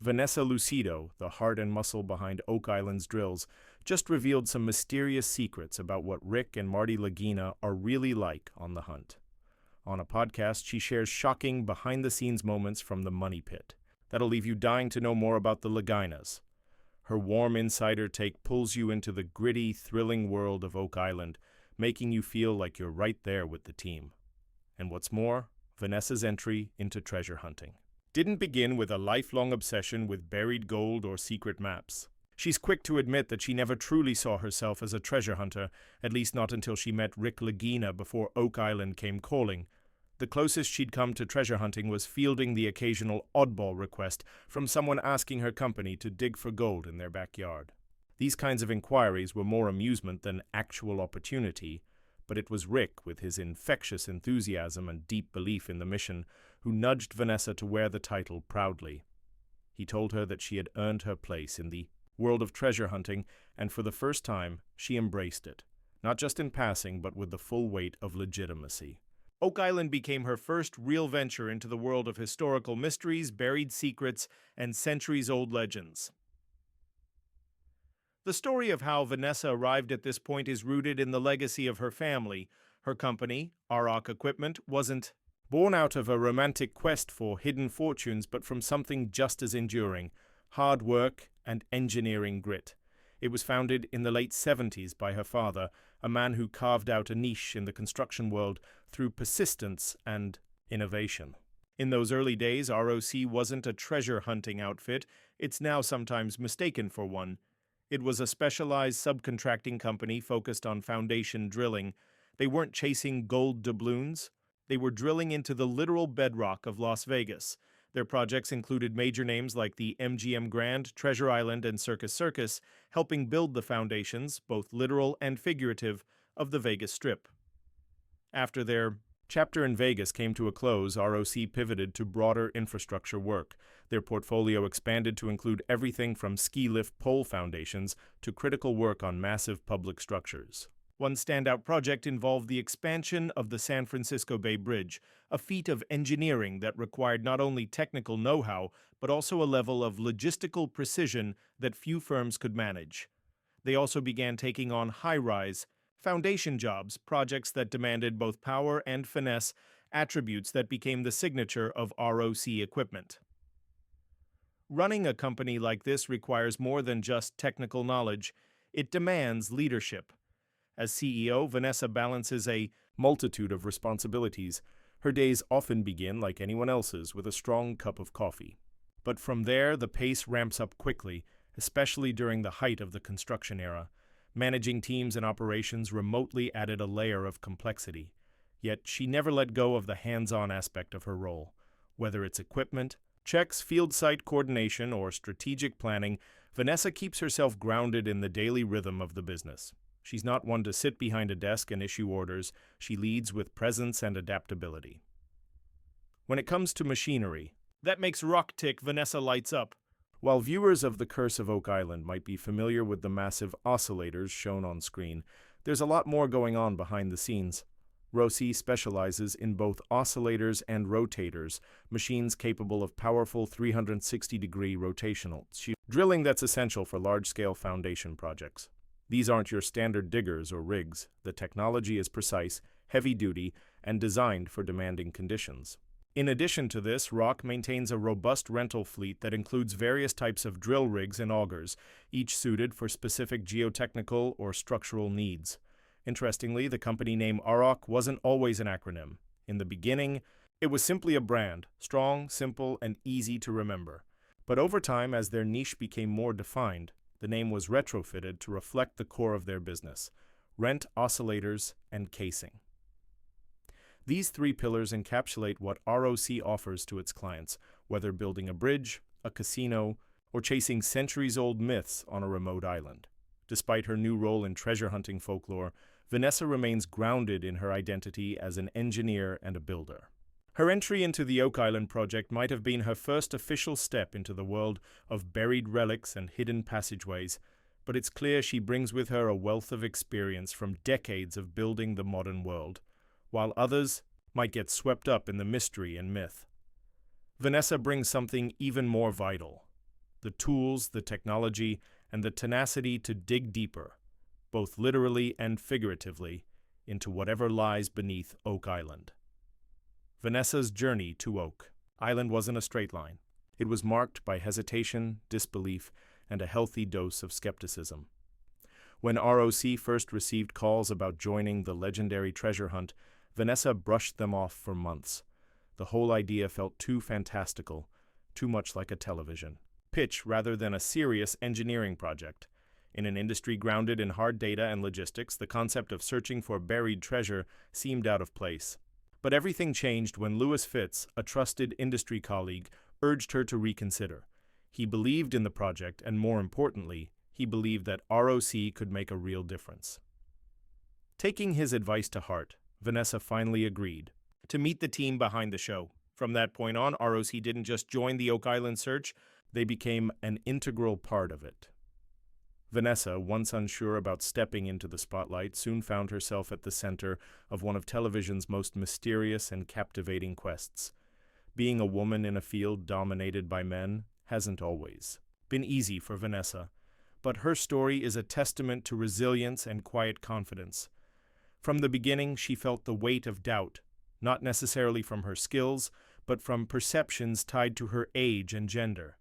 Vanessa Lucido, the heart and muscle behind Oak Island's drills, just revealed some mysterious secrets about what Rick and Marty Lagina are really like on the hunt. On a podcast, she shares shocking behind-the-scenes moments from the money pit. That'll leave you dying to know more about the Laginas. Her warm insider take pulls you into the gritty, thrilling world of Oak Island, making you feel like you're right there with the team. And what's more, Vanessa's entry into treasure hunting didn't begin with a lifelong obsession with buried gold or secret maps. She's quick to admit that she never truly saw herself as a treasure hunter, at least not until she met Rick Lagina before Oak Island came calling. The closest she'd come to treasure hunting was fielding the occasional oddball request from someone asking her company to dig for gold in their backyard. These kinds of inquiries were more amusement than actual opportunity, but it was Rick, with his infectious enthusiasm and deep belief in the mission, who nudged Vanessa to wear the title proudly. He told her that she had earned her place in the world of treasure hunting, and for the first time, she embraced it, not just in passing, but with the full weight of legitimacy. Oak Island became her first real venture into the world of historical mysteries, buried secrets, and centuries-old legends. The story of how Vanessa arrived at this point is rooted in the legacy of her family. Her company, ROC Equipment, wasn't born out of a romantic quest for hidden fortunes, but from something just as enduring: hard work and engineering grit. It was founded in the late 70s by her father, a man who carved out a niche in the construction world through persistence and innovation. In those early days, ROC wasn't a treasure hunting outfit. It's now sometimes mistaken for one. It was a specialized subcontracting company focused on foundation drilling. They weren't chasing gold doubloons. They were drilling into the literal bedrock of Las Vegas. Their projects included major names like the MGM Grand, Treasure Island, and Circus, helping build the foundations, both literal and figurative, of the Vegas Strip. After their chapter in Vegas came to a close, ROC pivoted to broader infrastructure work. Their portfolio expanded to include everything from ski lift pole foundations to critical work on massive public structures. One standout project involved the expansion of the San Francisco Bay Bridge, a feat of engineering that required not only technical know-how, but also a level of logistical precision that few firms could manage. They also began taking on high-rise foundation jobs, projects that demanded both power and finesse, attributes that became the signature of ROC Equipment. Running a company like this requires more than just technical knowledge. It demands leadership. As CEO, Vanessa balances a multitude of responsibilities. Her days often begin, like anyone else's, with a strong cup of coffee. But from there, the pace ramps up quickly, especially during the height of the construction era. Managing teams and operations remotely added a layer of complexity. Yet she never let go of the hands-on aspect of her role. Whether it's equipment, checks, field site coordination, or strategic planning, Vanessa keeps herself grounded in the daily rhythm of the business. She's not one to sit behind a desk and issue orders. She leads with presence and adaptability. When it comes to machinery, that makes rock tick, Vanessa lights up. While viewers of The Curse of Oak Island might be familiar with the massive oscillators shown on screen, there's a lot more going on behind the scenes. ROC specializes in both oscillators and rotators, machines capable of powerful 360-degree rotational drilling that's essential for large-scale foundation projects. These aren't your standard diggers or rigs. The technology is precise, heavy-duty, and designed for demanding conditions. In addition to this, ROC maintains a robust rental fleet that includes various types of drill rigs and augers, each suited for specific geotechnical or structural needs. Interestingly, the company name ROC wasn't always an acronym. In the beginning, it was simply a brand, strong, simple, and easy to remember. But over time, as their niche became more defined, the name was retrofitted to reflect the core of their business: rent oscillators and casing. These three pillars encapsulate what ROC offers to its clients, whether building a bridge, a casino, or chasing centuries-old myths on a remote island. Despite her new role in treasure hunting folklore, Vanessa remains grounded in her identity as an engineer and a builder. Her entry into the Oak Island project might have been her first official step into the world of buried relics and hidden passageways, but it's clear she brings with her a wealth of experience from decades of building the modern world, while others might get swept up in the mystery and myth. Vanessa brings something even more vital: the tools, the technology, and the tenacity to dig deeper, both literally and figuratively, into whatever lies beneath Oak Island. Vanessa's journey to Oak Island wasn't a straight line. It was marked by hesitation, disbelief, and a healthy dose of skepticism. When ROC first received calls about joining the legendary treasure hunt, Vanessa brushed them off for months. The whole idea felt too fantastical, too much like a television pitch rather than a serious engineering project. In an industry grounded in hard data and logistics, the concept of searching for buried treasure seemed out of place. But everything changed when Lewis Fitz, a trusted industry colleague, urged her to reconsider. He believed in the project, and more importantly, he believed that ROC could make a real difference. Taking his advice to heart, Vanessa finally agreed to meet the team behind the show. From that point on, ROC didn't just join the Oak Island search, they became an integral part of it. Vanessa, once unsure about stepping into the spotlight, soon found herself at the center of one of television's most mysterious and captivating quests. Being a woman in a field dominated by men hasn't always been easy for Vanessa, but her story is a testament to resilience and quiet confidence. From the beginning, she felt the weight of doubt, not necessarily from her skills, but from perceptions tied to her age and gender.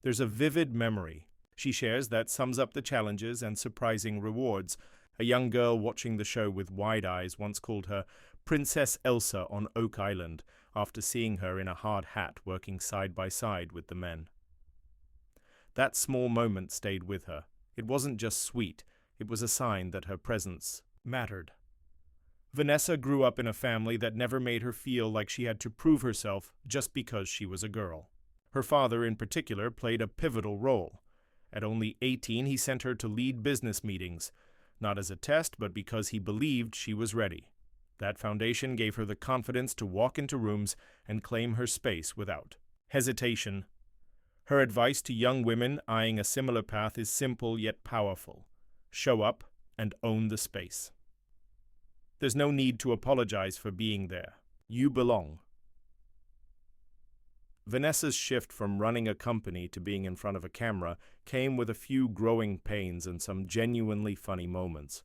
There's a vivid memory she shares that sums up the challenges and surprising rewards. A young girl watching the show with wide eyes once called her Princess Elsa on Oak Island after seeing her in a hard hat working side by side with the men. That small moment stayed with her. It wasn't just sweet, it was a sign that her presence mattered. Vanessa grew up in a family that never made her feel like she had to prove herself just because she was a girl. Her father, in particular, played a pivotal role. At only 18, he sent her to lead business meetings, not as a test, but because he believed she was ready. That foundation gave her the confidence to walk into rooms and claim her space without hesitation. Her advice to young women eyeing a similar path is simple yet powerful. Show up and own the space. There's no need to apologize for being there. You belong. Vanessa's shift from running a company to being in front of a camera came with a few growing pains and some genuinely funny moments.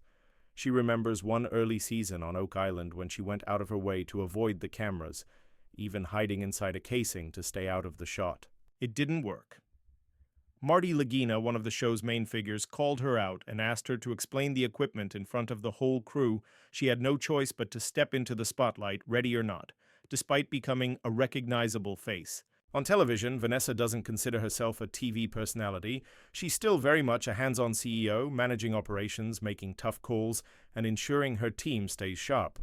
She remembers one early season on Oak Island when she went out of her way to avoid the cameras, even hiding inside a casing to stay out of the shot. It didn't work. Marty Lagina, one of the show's main figures, called her out and asked her to explain the equipment in front of the whole crew. She had no choice but to step into the spotlight, ready or not, despite becoming a recognizable face. On television, Vanessa doesn't consider herself a TV personality. She's still very much a hands-on CEO, managing operations, making tough calls, and ensuring her team stays sharp.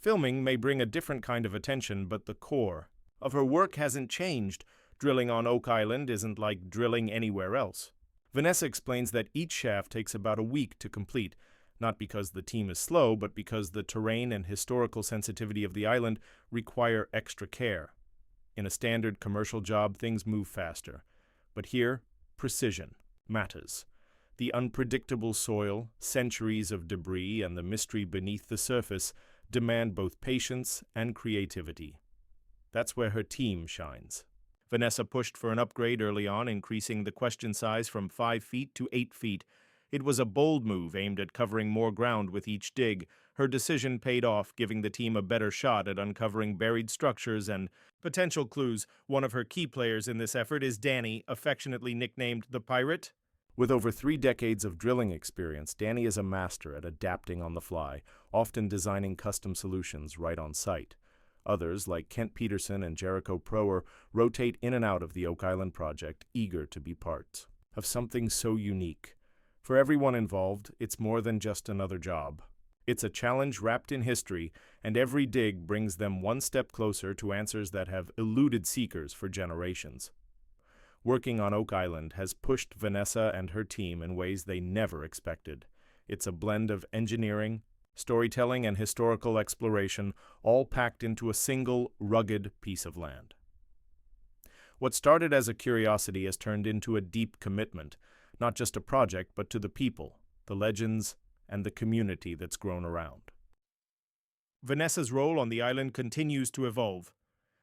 Filming may bring a different kind of attention, but the core of her work hasn't changed. Drilling on Oak Island isn't like drilling anywhere else. Vanessa explains that each shaft takes about a week to complete, not because the team is slow, but because the terrain and historical sensitivity of the island require extra care. In a standard commercial job, things move faster. But here, precision matters. The unpredictable soil, centuries of debris, and the mystery beneath the surface demand both patience and creativity. That's where her team shines. Vanessa pushed for an upgrade early on, increasing the question size from 5 feet to 8 feet. It was a bold move aimed at covering more ground with each dig. Her decision paid off, giving the team a better shot at uncovering buried structures and potential clues. One of her key players in this effort is Danny, affectionately nicknamed the Pirate. With over 3 decades of drilling experience, Danny is a master at adapting on the fly, often designing custom solutions right on site. Others, like Kent Peterson and Jericho Prower, rotate in and out of the Oak Island project, eager to be part of something so unique. For everyone involved, it's more than just another job. It's a challenge wrapped in history, and every dig brings them one step closer to answers that have eluded seekers for generations. Working on Oak Island has pushed Vanessa and her team in ways they never expected. It's a blend of engineering, storytelling, and historical exploration, all packed into a single, rugged piece of land. What started as a curiosity has turned into a deep commitment, not just a project, but to the people, the legends, and the community that's grown around. Vanessa's role on the island continues to evolve,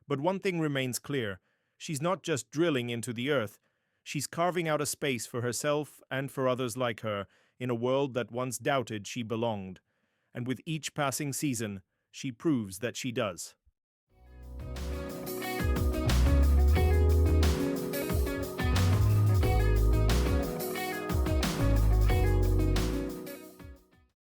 but one thing remains clear. She's not just drilling into the earth, She's carving out a space for herself and for others like her in a world that once doubted she belonged. And with each passing season, she proves that she does.